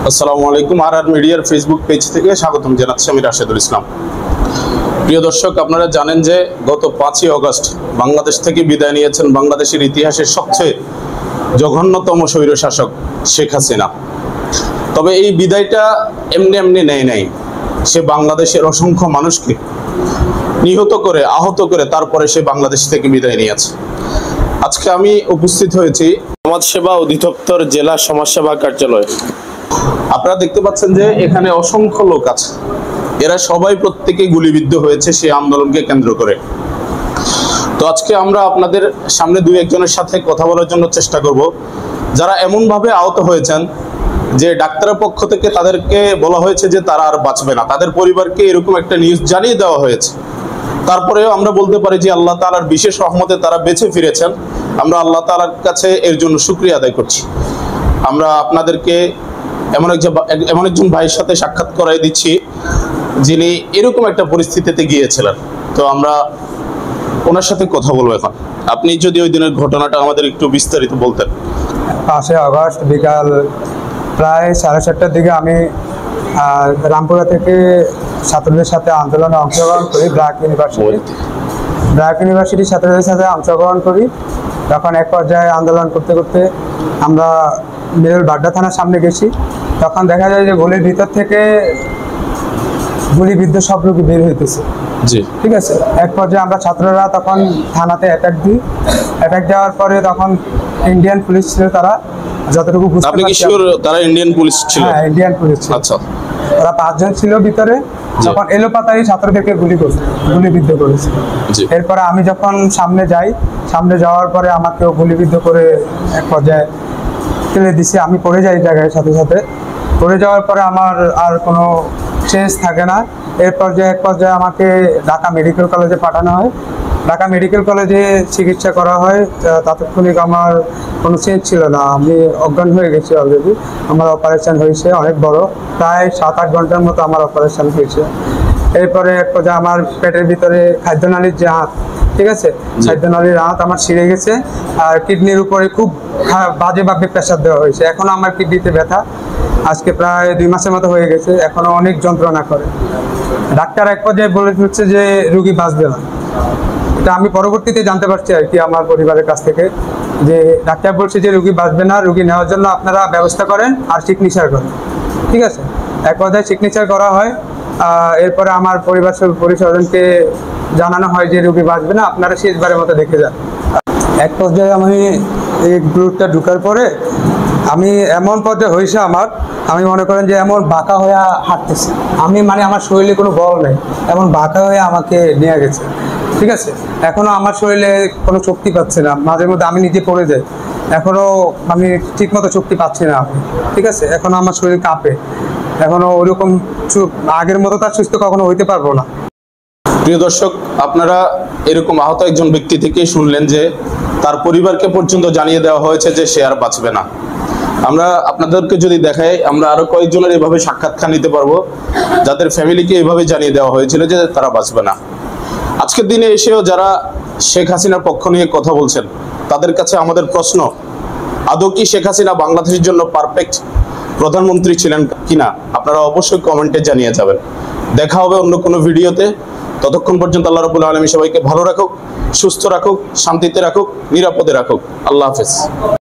আসসালামু আলাইকুম। আর মিডিয়ার ফেসবুক পেজ থেকে স্বাগতম জানাচ্ছি আমি রাশেদুল ইসলাম। প্রিয় দর্শক, আপনারা জানেন যে গত 5ই আগস্ট বাংলাদেশ থেকে বিদায় নিয়েছেন বাংলাদেশের ইতিহাসের সবচেয়ে জঘন্যতম স্বৈরশাসক শেখ হাসিনা। তবে এই বিদায়টা এমনি এমনি নেয় নাই। সে বাংলাদেশের অসংখ্য মানুষকে নিহত করে, আহত করে তারপরে সে বাংলাদেশ থেকে বিদায় নিয়েছে। আজকে আমি উপস্থিত হয়েছি সমাজসেবা অধিদপ্তর জেলা সমাজসেবা কার্যালয়ে। আপনারা দেখতে পাচ্ছেন যে এখানে অসংখ্য লোক আছে। এরা সবাই প্রত্যেকে গুলিবিদ্ধ হয়েছে সেই আন্দোলনকে কেন্দ্র করে। তো আজকে আমরা আপনাদের সামনে দুই একজনের সাথে কথা বলার জন্য চেষ্টা করব, যারা এমনভাবে আহত হয়েছেন যে ডাক্তারের পক্ষ থেকে তাদেরকে বলা হয়েছে যে তারা আর বাঁচবে না। তাদের পরিবারকে এরকম একটা নিউজ জানিয়ে দেওয়া হয়েছে। তারপরেও আমরা বলতে পারি যে আল্লাহ তাআলার বিশেষ রহমতে তারা বেঁচে ফিরেছেন। আমরা আল্লাহ তাআলার কাছে এর জন্য শুকরিয়া আদায় করছি। আমরা আপনাদেরকে এমন একজন ভাইয়ের সাথে সাক্ষাৎ করাই দিচ্ছি যিনি এরকম একটা পরিস্থিতিতে গিয়েছিলেন। তো আমরা ওনার সাথে কথা বলবো এখন। আপনি যদি ওই দিনের ঘটনাটা আমাদের একটু বিস্তারিত বলতেন। 5 আগস্ট বিকাল প্রায় 7:30টার দিকে আমি রামপুরা থেকে ছাত্রদের সাথে আন্দোলনে অংশগ্রহণ করি। ব্র্যাক ইউনিভার্সিটির ছাত্রদের সাথে অংশগ্রহণ করি। তখন এক পর্যায়ে আন্দোলন করতে করতে আমরা মেরুল বাড্ডা থানার সামনে গেছি। তখন দেখা যায় যে গলির ভিতর থেকে গুলিবিদ্ধ সব লোক বের হইতেছে। জি, ঠিক আছে। এক পর্যায়ে আমরা ছাত্ররা তখন থানাতে অ্যাটাক দিই। অ্যাটাক দেওয়ার পরে তখন ইন্ডিয়ান পুলিশ ছিল, তারা যতটুকু বুঝতে আপনি কি শিওর তারা ইন্ডিয়ান পুলিশ ছিল? হ্যাঁ, ইন্ডিয়ান পুলিশ ছিল। আচ্ছা, ওরা 5 জন ছিল ভিতরে। তখন এলোপাতাড়ি ছাত্রদেরকে গুলিবিদ্ধ করেছে। এরপরে আমি যখন সামনে যাওয়ার পরে আমাকেও গুলিবিদ্ধ করে এক পর্যায়ে ফেলে দিছে। আমি পড়ে যাই জায়গায়, সাথে সাথে পড়ে যাওয়ার পরে আমার আর কোনো চেঞ্জ থাকে না। এক পর্যায়ে আমাকে ঢাকা মেডিকেল কলেজে পাঠানো হয়। ঢাকা মেডিকেল কলেজে চিকিৎসা করা হয়। তাৎক্ষণিক আমার কোনো চেঞ্জ ছিল না, আমি অজ্ঞান হয়ে গেছি অলরেডি। আমার অপারেশন হয়েছে অনেক বড়, প্রায় 7-8 ঘন্টার মতো আমার অপারেশন হয়েছে। এরপরে এক পর্যায়ে আমার পেটের ভিতরে খাদ্যনালীর যে হাত, ঠিক আছে, খাদ্যনালীর হাত আমার ছিঁড়ে গেছে। আর কিডনির উপরে খুব বাজেভাবে প্রেসার দেওয়া হয়েছে। এখনও আমার কিডনিতে ব্যথা। আজকে প্রায় 2 মাসের মতো হয়ে গেছে, এখনও অনেক যন্ত্রণা করে। ডাক্তার এক পর্যায়ে বলে দিচ্ছে যে রুগী বাঁচবে না। এটা আমি পরবর্তীতে জানতে পারছি আর কি আমার পরিবারের কাছ থেকে, যে ডাক্তার বলছে যে রুগী বাঁচবে না, রুগী নেওয়ার জন্য আপনারা ব্যবস্থা করেন আর সিগনেচার করেন। ঠিক আছে, এক পর্যায়ে সিগনেচার করা হয়। এরপরে আমার পরিবারজনকে জানানো হয় যে রুগী বাঁচবে না, আপনারা শেষবারের মতো দেখে যান। এক পর্যায়ে আমি এই গ্রুপটা ঢুকার পরে আমি এমন পর্যায়ে হয়েছে আমি মনে করেন যে এমন বাঁকা হয়ে হাঁটতেছি। আমার শরীরে কোনো বল নেই, এমন বাঁকা হয়ে আমাকে নিয়ে গেছে। ঠিক আছে, এখনও আমার শরীরে কোনো শক্তি পাচ্ছি না। মাঝে মধ্যে আমি নিজে পড়ে যাই, এখনও আমি ঠিকমতো শক্তি পাচ্ছি না। ঠিক আছে, এখনও আমার শরীর কাঁপে। এখনও ওইরকম আগের মতো তার সুস্থ কখনো হইতে পারবো না। প্রিয় দর্শক, আপনারা এরকম আহত একজন ব্যক্তি থেকেই শুনলেন যে তার পরিবারকে পর্যন্ত জানিয়ে দেওয়া হয়েছে যে সে আর বাঁচবে না। আমরা আপনাদেরকে যদি দেখাই, আমরা আরো কয়েকজনের এভাবে সাক্ষাৎকার নিতে পারবো যাদের ফ্যামিলিকে এভাবে জানিয়ে দেওয়া হয়েছিল যে তারা বাঁচবে না। আজকের দিনে এসেও যারা শেখ হাসিনার পক্ষ নিয়ে কথা বলছেন, তাদের কাছে আমাদের প্রশ্ন, আদৌ কি শেখ হাসিনা বাংলাদেশের জন্য পারফেক্ট প্রধানমন্ত্রী ছিলেন কিনা? আপনারা অবশ্যই কমেন্টে জানিয়ে যাবেন। দেখা হবে অন্য কোনো ভিডিওতে। ততক্ষণ পর্যন্ত আল্লাহ রাব্বুল আলামিন সবাইকে ভালো রাখুক, সুস্থ রাখুক, শান্তিতে রাখুক, নিরাপদে রাখুক। আল্লাহ হাফেজ।